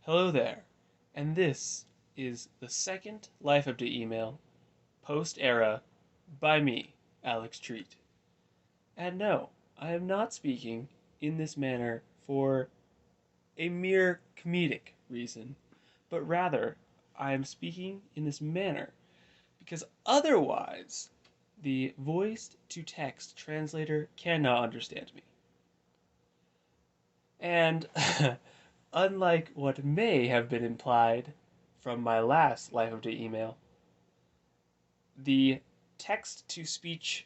Hello there, and this is the second Life Update email post-era by me, Alex Treat. And no, I am not speaking in this manner for a mere comedic reason, but rather I am speaking in this manner because otherwise the voice-to-text translator cannot understand me. And unlike what may have been implied from my last Life Update email, the text to speech,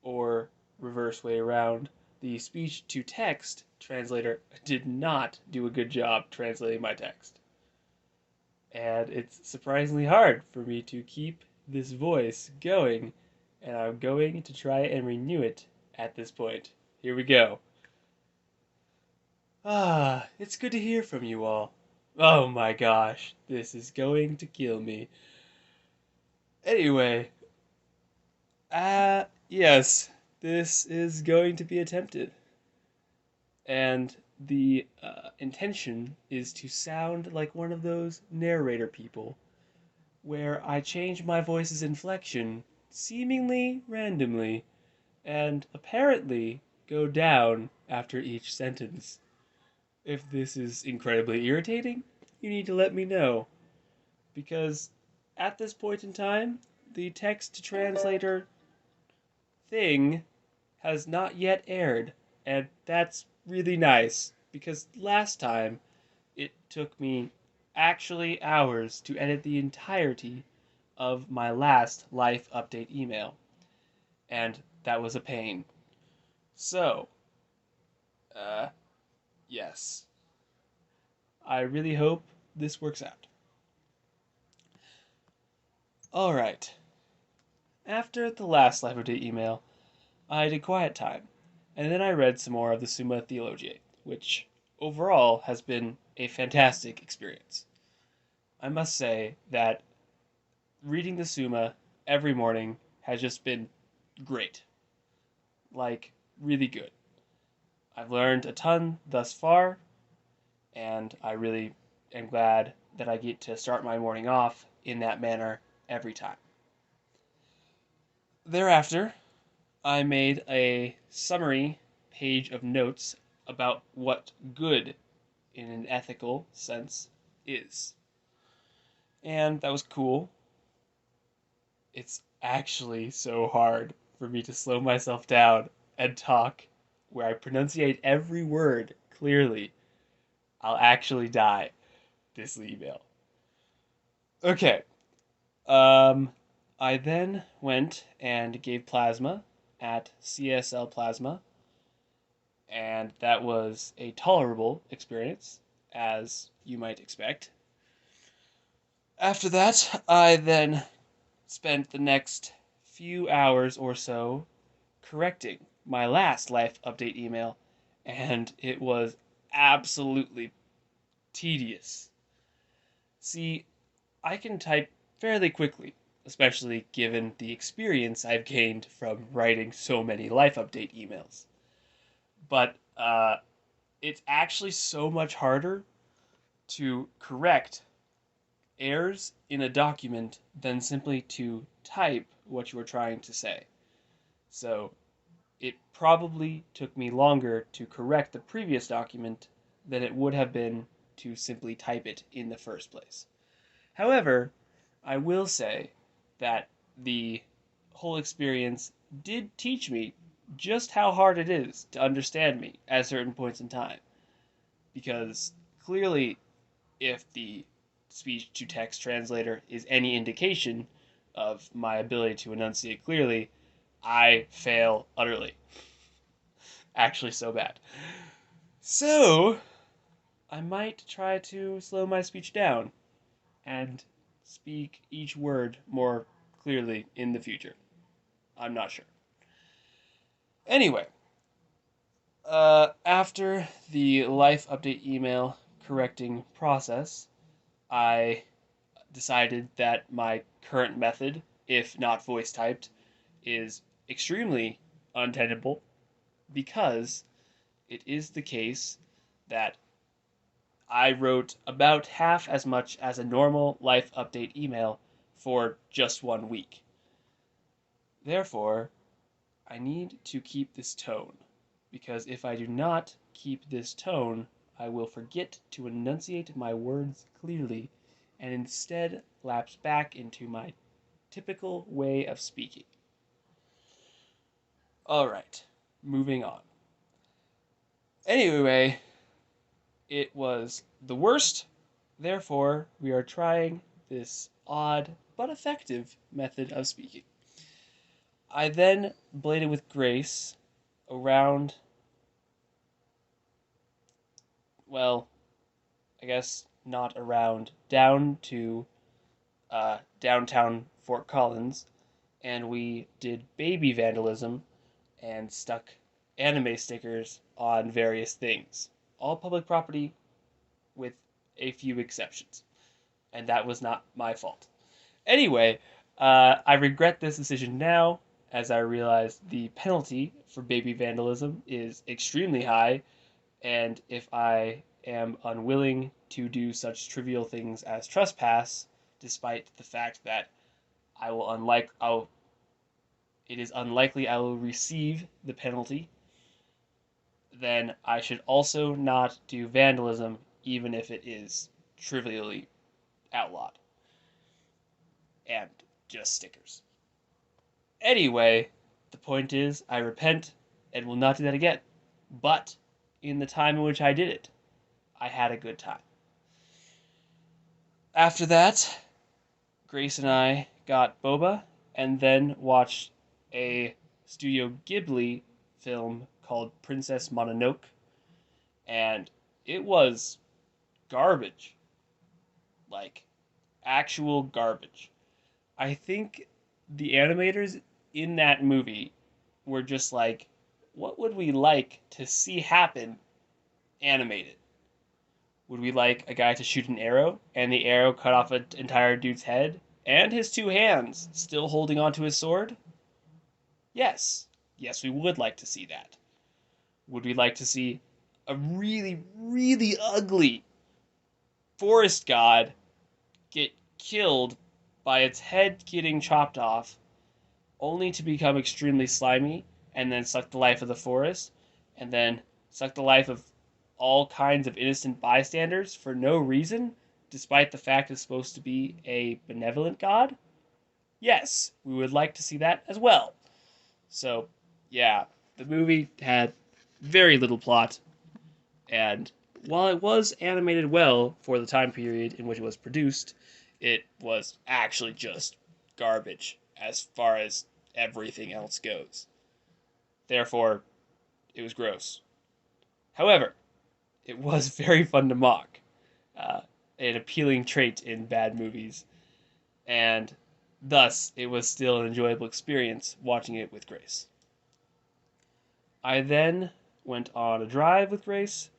or reverse way around, the speech to text translator did not do a good job translating my text. And it's surprisingly hard for me to keep this voice going, and I'm going to try and renew it at this point. Here we go. It's good to hear from you all. Oh my gosh, this is going to kill me. Anyway, yes, this is going to be attempted. And the intention is to sound like one of those narrator people, where I change my voice's inflection seemingly randomly, and apparently go down after each sentence. If this is incredibly irritating, you need to let me know, because at this point in time, the text to translator thing has not yet aired, and that's really nice because last time it took me actually hours to edit the entirety of my last life update email, and that was a pain. So, uh, yes, I really hope this works out. Alright, after the last life update email, I did quiet time, and then I read some more of the Summa Theologiae, which overall has been a fantastic experience. I must say that reading the Summa every morning has just been great. Like, really good. I've learned a ton thus far, and I really am glad that I get to start my morning off in that manner every time. Thereafter, I made a summary page of notes about what good in an ethical sense is. And that was cool. It's actually so hard for me to slow myself down and talk where I pronunciate every word clearly. I'll actually die this email. Okay. Um I then went and gave plasma at CSL Plasma, and that was a tolerable experience, as you might expect. After that, I then spent the next few hours or so correcting my last life update email, and it was absolutely tedious. See, I can type fairly quickly, especially given the experience I've gained from writing so many life update emails. But it's actually so much harder to correct errors in a document than simply to type what you are trying to say. So it probably took me longer to correct the previous document than it would have been to simply type it in the first place. However, I will say that the whole experience did teach me just how hard it is to understand me at certain points in time. Because clearly, if the speech to text translator is any indication of my ability to enunciate clearly, I fail utterly. Actually, so bad. So, I might try to slow my speech down and speak each word more clearly in the future. I'm not sure. Anyway, after the life update email correcting process, I decided that my current method, if not voice typed, is extremely untenable because it is the case that I wrote about half as much as a normal life update email for just 1 week. Therefore, I need to keep this tone, because if I do not keep this tone, I will forget to enunciate my words clearly and instead lapse back into my typical way of speaking. Alright, moving on. Anyway, it was the worst, therefore, we are trying this odd but effective method of speaking. I then bladed with grace around, well, I guess not around, down to downtown Fort Collins, and we did baby vandalism and stuck anime stickers on various things. All public property with a few exceptions. And that was not my fault. Anyway, I regret this decision now, as I realize the penalty for baby vandalism is extremely high, and if I am unwilling to do such trivial things as trespass, despite the fact that it is unlikely I will receive the penalty, then I should also not do vandalism, even if it is trivially outlawed. And just stickers. Anyway, the point is, I repent and will not do that again. But in the time in which I did it, I had a good time. After that, Grace and I got boba and then watched a Studio Ghibli film called Princess Mononoke, and it was garbage. Like, actual garbage. I think the animators in that movie were just like, what would we like to see happen animated? Would we like a guy to shoot an arrow and the arrow cut off an entire dude's head and his two hands still holding onto his sword? Yes. Yes, we would like to see that. Would we like to see a really, really ugly forest god get killed by its head getting chopped off, only to become extremely slimy, and then suck the life of the forest, and then suck the life of all kinds of innocent bystanders for no reason, despite the fact it's supposed to be a benevolent god? Yes, we would like to see that as well. So, yeah, the movie had very little plot, and while it was animated well for the time period in which it was produced, it was actually just garbage as far as everything else goes. Therefore, it was gross. However, it was very fun to mock, an appealing trait in bad movies, and thus it was still an enjoyable experience watching it with Grace. I then went on a drive with Grace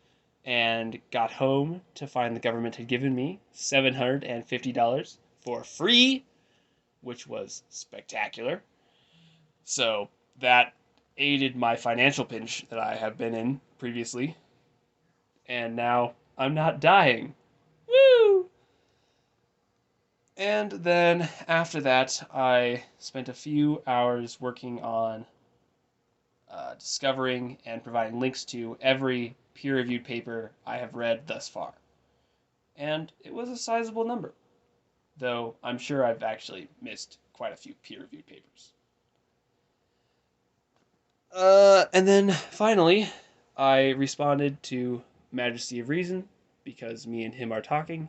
and got home to find the government had given me $750 for free, which was spectacular. So that aided my financial pinch that I have been in previously. And now I'm not dying. Woo! And then after that, I spent a few hours working on discovering and providing links to every peer-reviewed paper I have read thus far. And it was a sizable number, though I'm sure I've actually missed quite a few peer-reviewed papers. And then finally, I responded to Majesty of Reason, because me and him are talking,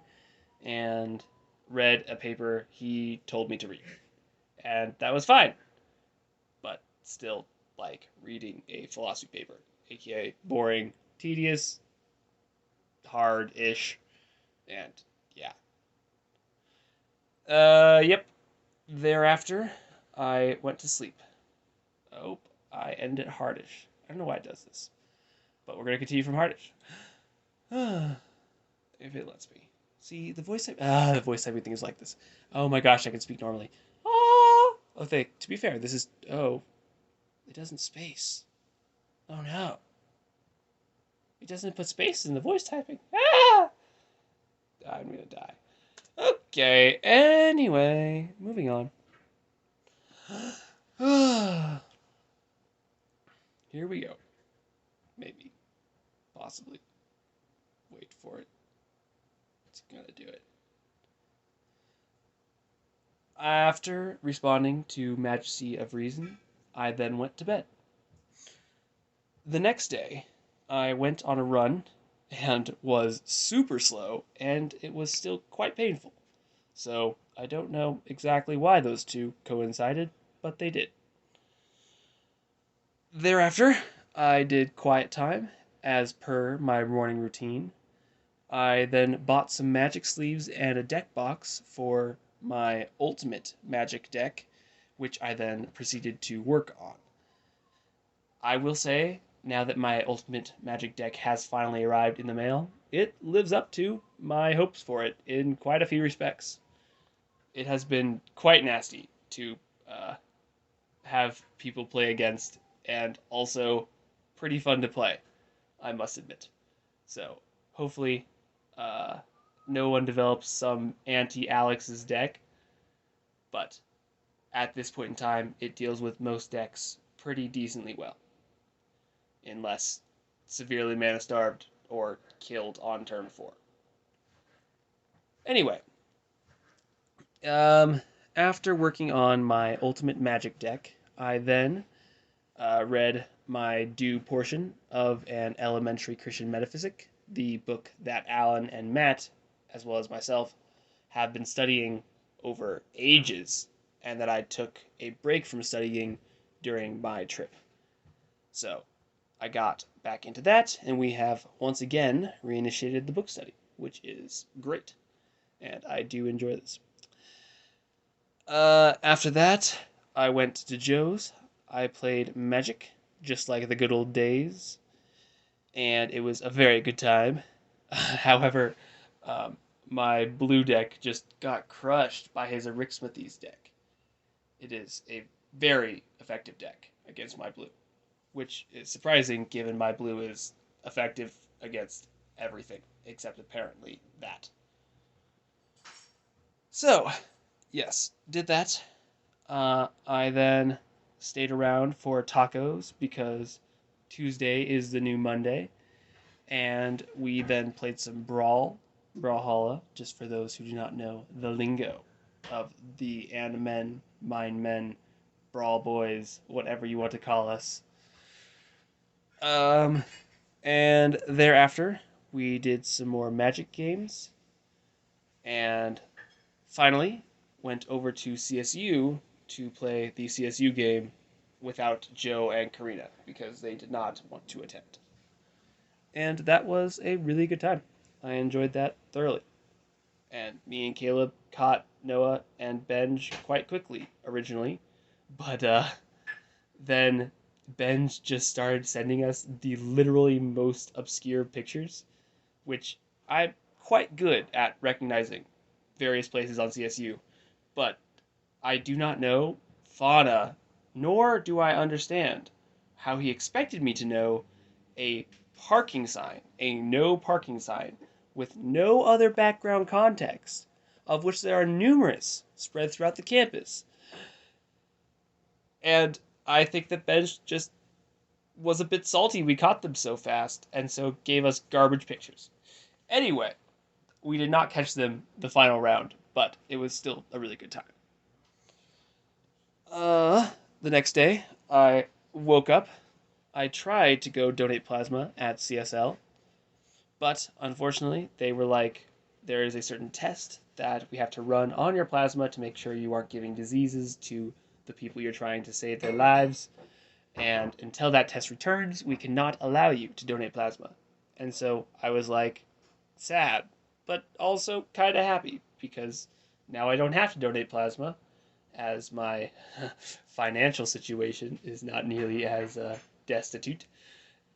and read a paper he told me to read. And that was fine. But still, like reading a philosophy paper, aka boring, tedious, hard-ish, and yeah. Yep. Thereafter, I went to sleep. Oh, I ended hardish. I don't know why it does this, but we're gonna continue from hardish. If it lets me. See, the voice typing thing is like this. Oh my gosh, I can speak normally. Oh, to be fair, this is, it doesn't space. Oh no. It doesn't put space in the voice typing. Ah! I'm gonna die. Okay, anyway, moving on. Here we go. Maybe. Possibly. Wait for it. It's gonna do it. After responding to Majesty of Reason, I then went to bed. The next day, I went on a run and was super slow, and it was still quite painful. So I don't know exactly why those two coincided, but they did. Thereafter, I did quiet time, as per my morning routine. I then bought some magic sleeves and a deck box for my ultimate magic deck, which I then proceeded to work on. I will say, now that my ultimate magic deck has finally arrived in the mail, it lives up to my hopes for it in quite a few respects. It has been quite nasty to uh, have people play against, and also pretty fun to play, I must admit. So hopefully, uh, no one develops some anti-Alex's deck, but at this point in time, it deals with most decks pretty decently well, unless severely mana starved or killed on turn 4. Anyway, um, after working on my ultimate magic deck, I then read my due portion of An Elementary Christian Metaphysic, the book that Alan and Matt, as well as myself, have been studying over ages, and that I took a break from studying during my trip. So I got back into that, and we have once again reinitiated the book study, which is great, and I do enjoy this. After that, I went to Joe's. I played Magic, just like the good old days, and it was a very good time. However, um, my blue deck just got crushed by his Rick Smithies deck. It is a very effective deck against my blue, which is surprising given my blue is effective against everything except apparently that. So, yes, did that. I then stayed around for tacos because Tuesday is the new Monday, and we then played some Brawlhalla, just for those who do not know the lingo of the Men, Mine Men, Brawl Boys, whatever you want to call us. Um, and thereafter, we did some more Magic games, and finally went over to CSU to play the CSU game without Joe and Karina because they did not want to attend. And that was a really good time. I enjoyed that thoroughly. And me and Caleb caught Noah and Benj quite quickly originally, but then Benj just started sending us the literally most obscure pictures, which I'm quite good at recognizing various places on CSU, but I do not know fauna, nor do I understand how he expected me to know a parking sign, a no parking sign, with no other background context, of which there are numerous spread throughout the campus. And I think that Benj just was a bit salty we caught them so fast, and so gave us garbage pictures. Anyway, we did not catch them the final round, but it was still a really good time. The next day, I woke up. I tried to go donate plasma at CSL, but unfortunately, they were like, there is a certain test that we have to run on your plasma to make sure you aren't giving diseases to the people you're trying to save their lives. And until that test returns, we cannot allow you to donate plasma. And so I was like, sad, but also kind of happy because now I don't have to donate plasma, as my financial situation is not nearly as destitute.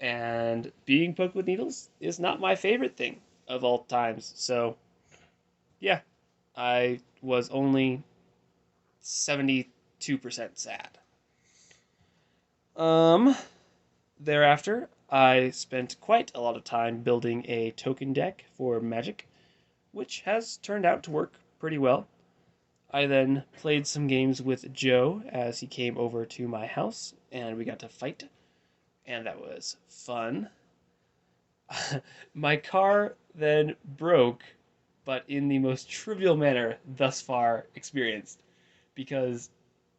And being poked with needles is not my favorite thing of all times. So, yeah, I was only 72% sad. Um, Thereafter, I spent quite a lot of time building a token deck for Magic, which has turned out to work pretty well. I then played some games with Joe as he came over to my house, and we got to fight, and that was fun. My car then broke, but in the most trivial manner thus far experienced, because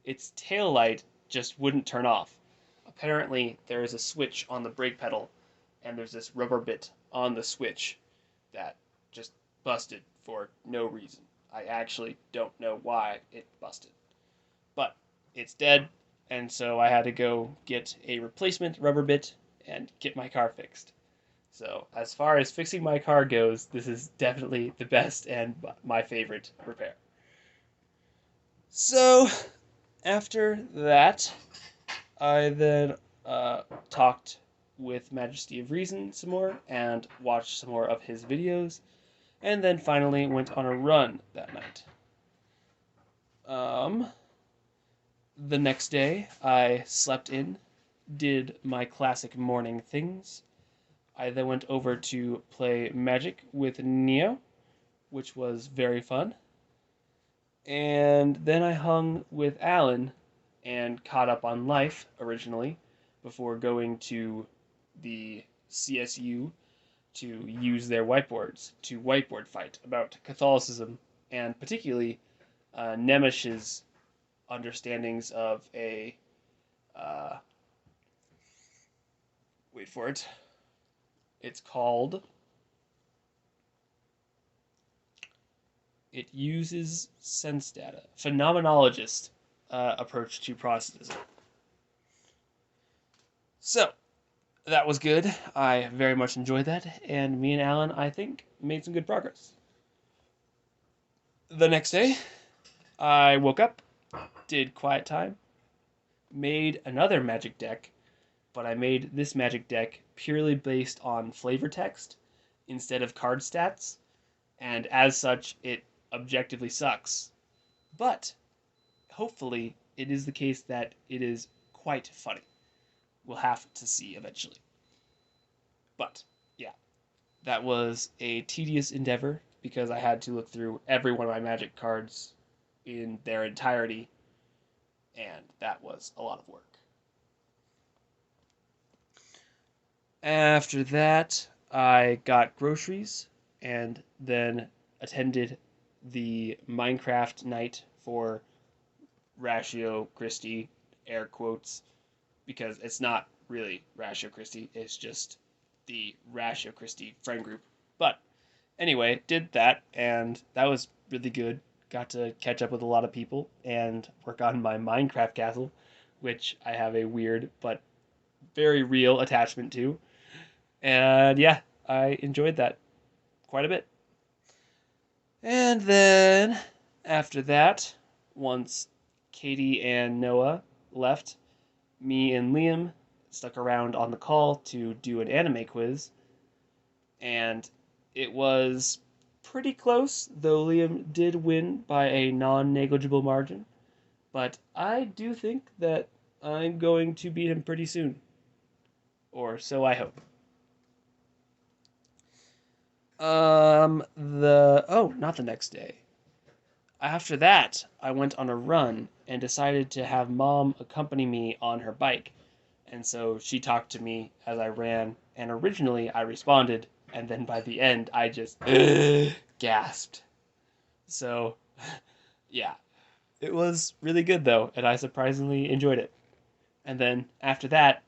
its tail light just wouldn't turn off. Apparently, there is a switch on the brake pedal, and there's this rubber bit on the switch that just busted for no reason. I actually don't know why it busted. But it's dead, and so I had to go get a replacement rubber bit and get my car fixed. So, as far as fixing my car goes, this is definitely the best and my favorite repair. So, after that, I then talked with Majesty of Reason some more and watched some more of his videos, and then finally went on a run that night. The next day, I slept in, did my classic morning things. I then went over to play Magic with Neo, which was very fun. And then I hung with Alan and caught up on life originally before going to the CSU to use their whiteboards to whiteboard fight about Catholicism and particularly Nemesh's understandings of a wait for it. It's called. It uses sense data, phenomenologist approach to Protestantism. So that was good. I very much enjoyed that, and me and Alan, I think, made some good progress. The next day, I woke up, did quiet time, made another magic deck, but I made this magic deck purely based on flavor text instead of card stats, and as such, it objectively sucks. But hopefully, it is the case that it is quite funny. We'll have to see eventually. But yeah, that was a tedious endeavor because I had to look through every one of my magic cards in their entirety, and that was a lot of work. After that, I got groceries and then attended the Minecraft night for Ratio Christie, air quotes, because it's not really Ratio Christie, it's just the Ratio Christie friend group. But anyway, did that, and that was really good. Got to catch up with a lot of people and work on my Minecraft castle, which I have a weird but very real attachment to. And yeah, I enjoyed that quite a bit. And then after that, once Katie and Noah left, me and Liam stuck around on the call to do an anime quiz. And it was pretty close, though Liam did win by a non negligible margin. But I do think that I'm going to beat him pretty soon. Or so I hope. Not the next day. After that, I went on a run and decided to have Mom accompany me on her bike. And so she talked to me as I ran, and originally I responded, and then by the end I just gasped. So, yeah. It was really good though, and I surprisingly enjoyed it. And then after that,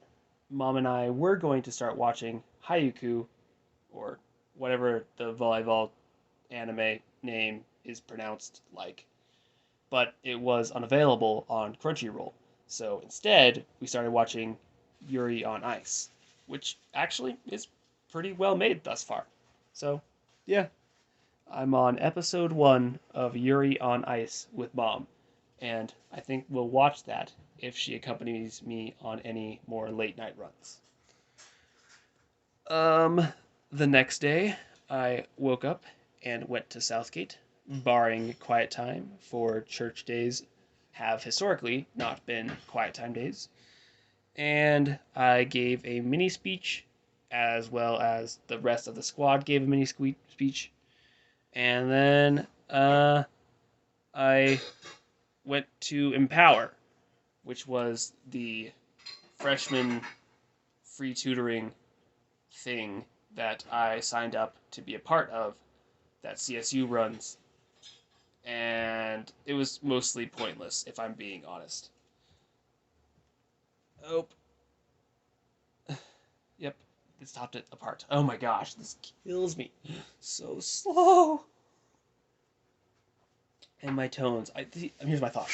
Mom and I were going to start watching Hayuku, or whatever the volleyball anime name is pronounced like. But it was unavailable on Crunchyroll. So instead, we started watching Yuri on Ice, which actually is pretty well made thus far. So, yeah. I'm on episode 1 of Yuri on Ice with Mom, and I think we'll watch that if she accompanies me on any more late night runs. The next day, I woke up and went to Southgate, barring quiet time, for church days have historically not been quiet time days. And I gave a mini speech, as well as the rest of the squad gave a mini speech. And then I went to Empower, which was the freshman free tutoring thing that I signed up to be a part of that CSU runs. And it was mostly pointless, if I'm being honest. Oh, yep, it stopped it apart. Oh my gosh, this kills me. So slow. And my tones. Here's my thought.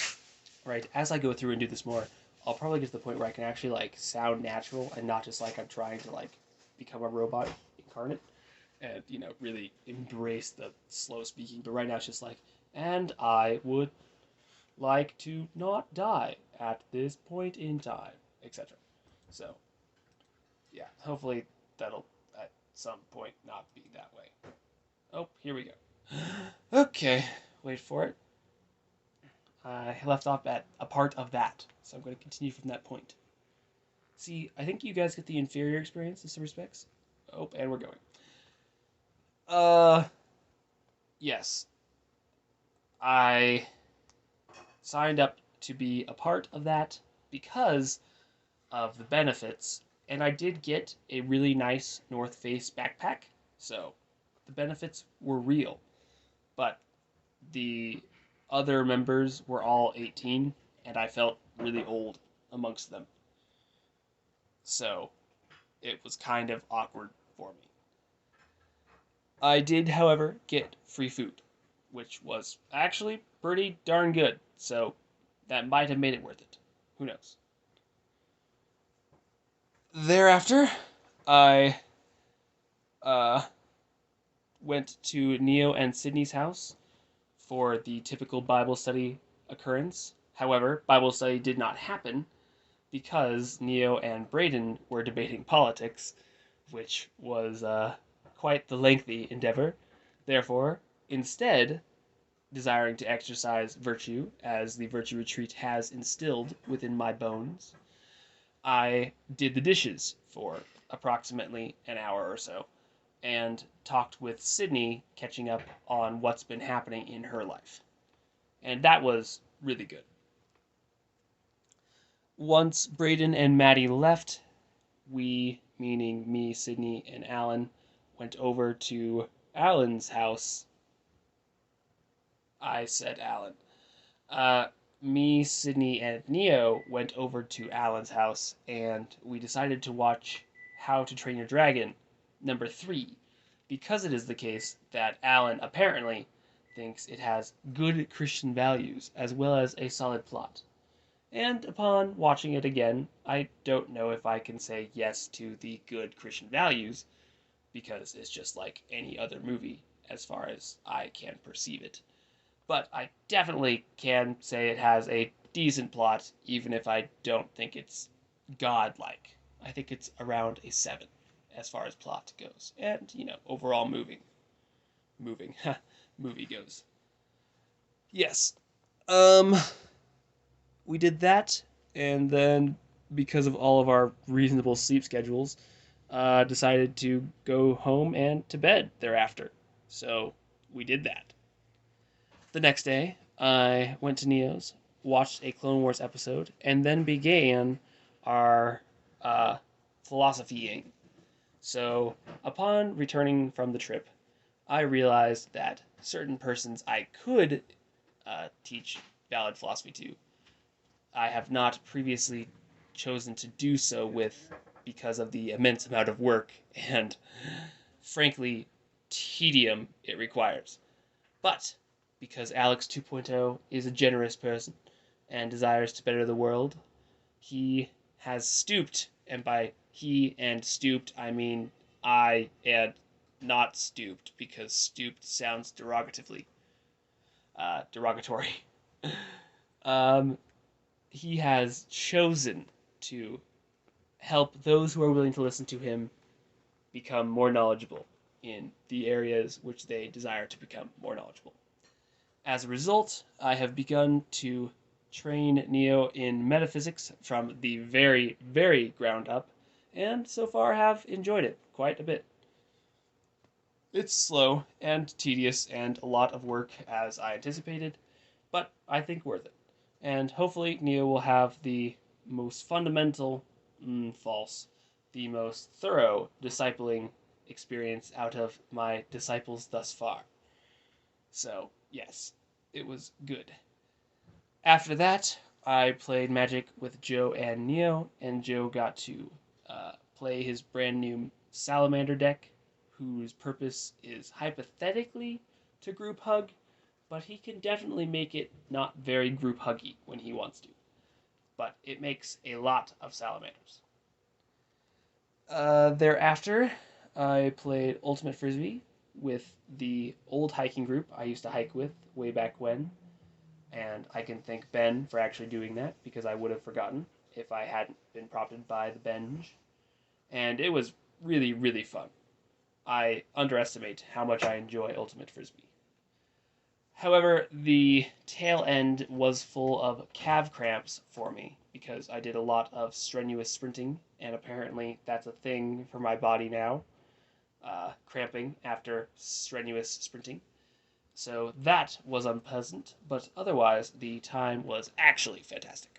Right, as I go through and do this more, I'll probably get to the point where I can actually like sound natural and not just like I'm trying to like become a robot incarnate and really embrace the slow speaking. But right now it's just like, and I would like to not die at this point in time, etc. So yeah, hopefully that'll at some point not be that way. Oh, here we go. Okay, wait for it. I left off at a part of that, so I'm going to continue from that point. See, I think you guys get the inferior experience in some respects. Oh, and we're going. Uh, yes. I signed up to be a part of that because of the benefits, and I did get a really nice North Face backpack, so the benefits were real. But the other members were all 18, and I felt really old amongst them. So it was kind of awkward for me. I did, however, get free food, which was actually pretty darn good, so that might have made it worth it. Who knows? Thereafter, I uh, went to Neo and Sydney's house for the typical Bible study occurrence. However, Bible study did not happen because Neo and Braden were debating politics, which was quite the lengthy endeavor. Therefore, instead, desiring to exercise virtue, as the virtue retreat has instilled within my bones, I did the dishes for approximately an hour or so and talked with Sydney, catching up on what's been happening in her life. And that was really good. Once Braden and Maddie left, we, meaning me, Sydney, and Alan, went over to Alan's house. I said Alan. Me, Sydney, and Neo went over to Alan's house, and we decided to watch How to Train Your Dragon #3, because it is the case that Alan apparently thinks it has good Christian values as well as a solid plot. And upon watching it again, I don't know if I can say yes to the good Christian values, because it's just like any other movie as far as I can perceive it. But I definitely can say it has a decent plot, even if I don't think it's godlike. I think it's around a 7 as far as plot goes. And, overall moving, movie goes. Yes. Um, we did that, and then because of all of our reasonable sleep schedules, decided to go home and to bed thereafter. So we did that. The next day, I went to Neo's, watched a Clone Wars episode, and then began our philosophying. So, upon returning from the trip, I realized that certain persons I could teach valid philosophy to, I have not previously chosen to do so with because of the immense amount of work and, frankly, tedium it requires. But because Alex 2.0 is a generous person and desires to better the world, he has stooped, and by he and stooped, I mean I and not stooped, because stooped sounds derogatory. um, he has chosen to help those who are willing to listen to him become more knowledgeable in the areas which they desire to become more knowledgeable. As a result, I have begun to train Neo in metaphysics from the very, very ground up, and so far have enjoyed it quite a bit. It's slow and tedious and a lot of work as I anticipated, but I think worth it. And hopefully, Neo will have the most fundamental, false, the most thorough discipling experience out of my disciples thus far. So, yes, it was good. After that, I played Magic with Joe and Neo, and Joe got to play his brand new Salamander deck, whose purpose is hypothetically to group hug, but he can definitely make it not very group huggy when he wants to. But it makes a lot of salamanders. Thereafter, I played Ultimate Frisbee with the old hiking group I used to hike with way back when, and I can thank Ben for actually doing that because I would have forgotten if I hadn't been prompted by the binge. And it was really, really fun. I underestimate how much I enjoy Ultimate Frisbee. However, the tail end was full of calf cramps for me because I did a lot of strenuous sprinting, and apparently that's a thing for my body now, cramping after strenuous sprinting. So that was unpleasant, but otherwise the time was actually fantastic.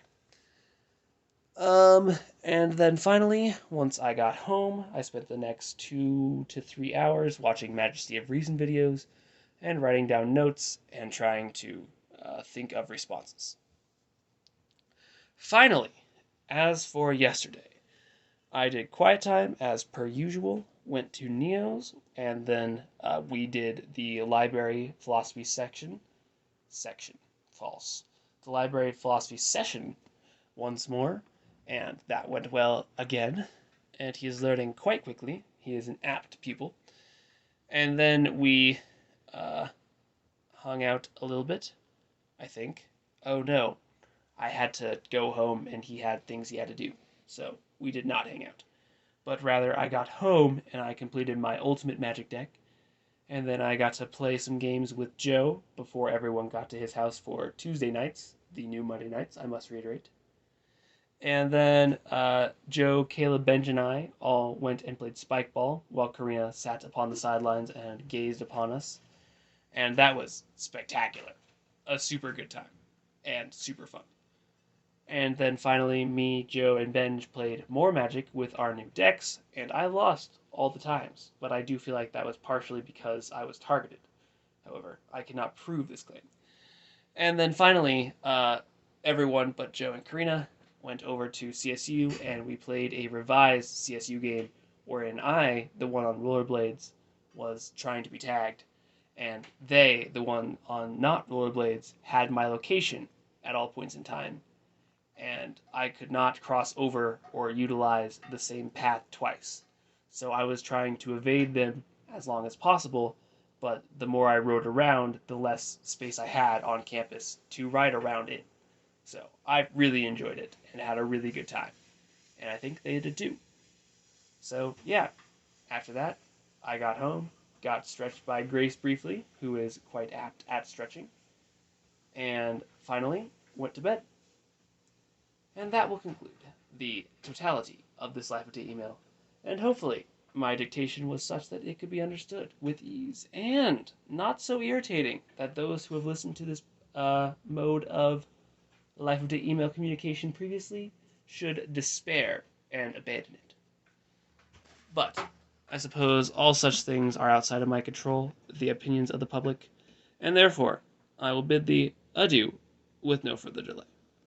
And then finally, once I got home, I spent the next 2 to 3 hours watching Majesty of Reason videos and writing down notes and trying to think of responses. Finally, as for yesterday, I did quiet time as per usual, went to Neo's, and then we did the library philosophy false. The library philosophy session once more, and that went well again, and he is learning quite quickly. He is an apt pupil. And then we hung out a little bit, I think. Oh no, I had to go home and he had things he had to do, so we did not hang out. But rather, I got home and I completed my ultimate Magic deck, and then I got to play some games with Joe before everyone got to his house for Tuesday nights, the new Monday nights, I must reiterate. And then Joe, Caleb, Benj, and I all went and played Spike Ball while Karina sat upon the sidelines and gazed upon us. And that was spectacular. A super good time. And super fun. And then finally, me, Joe, and Benj played more Magic with our new decks, and I lost all the times. But I do feel like that was partially because I was targeted. However, I cannot prove this claim. And then finally, everyone but Joe and Karina went over to CSU, and we played a revised CSU game wherein I, the one on rollerblades, was trying to be tagged, and they, the one on not rollerblades, had my location at all points in time, and I could not cross over or utilize the same path twice. So I was trying to evade them as long as possible, but the more I rode around, the less space I had on campus to ride around in. So I really enjoyed it and had a really good time. And I think they did too. So yeah, after that, I got home, got stretched by Grace briefly, who is quite apt at stretching, and finally went to bed. And that will conclude the totality of this Life of Day email. And hopefully my dictation was such that it could be understood with ease and not so irritating that those who have listened to this mode of Life of Day email communication previously should despair and abandon it. But I suppose all such things are outside of my control, the opinions of the public, and therefore I will bid thee adieu with no further delay.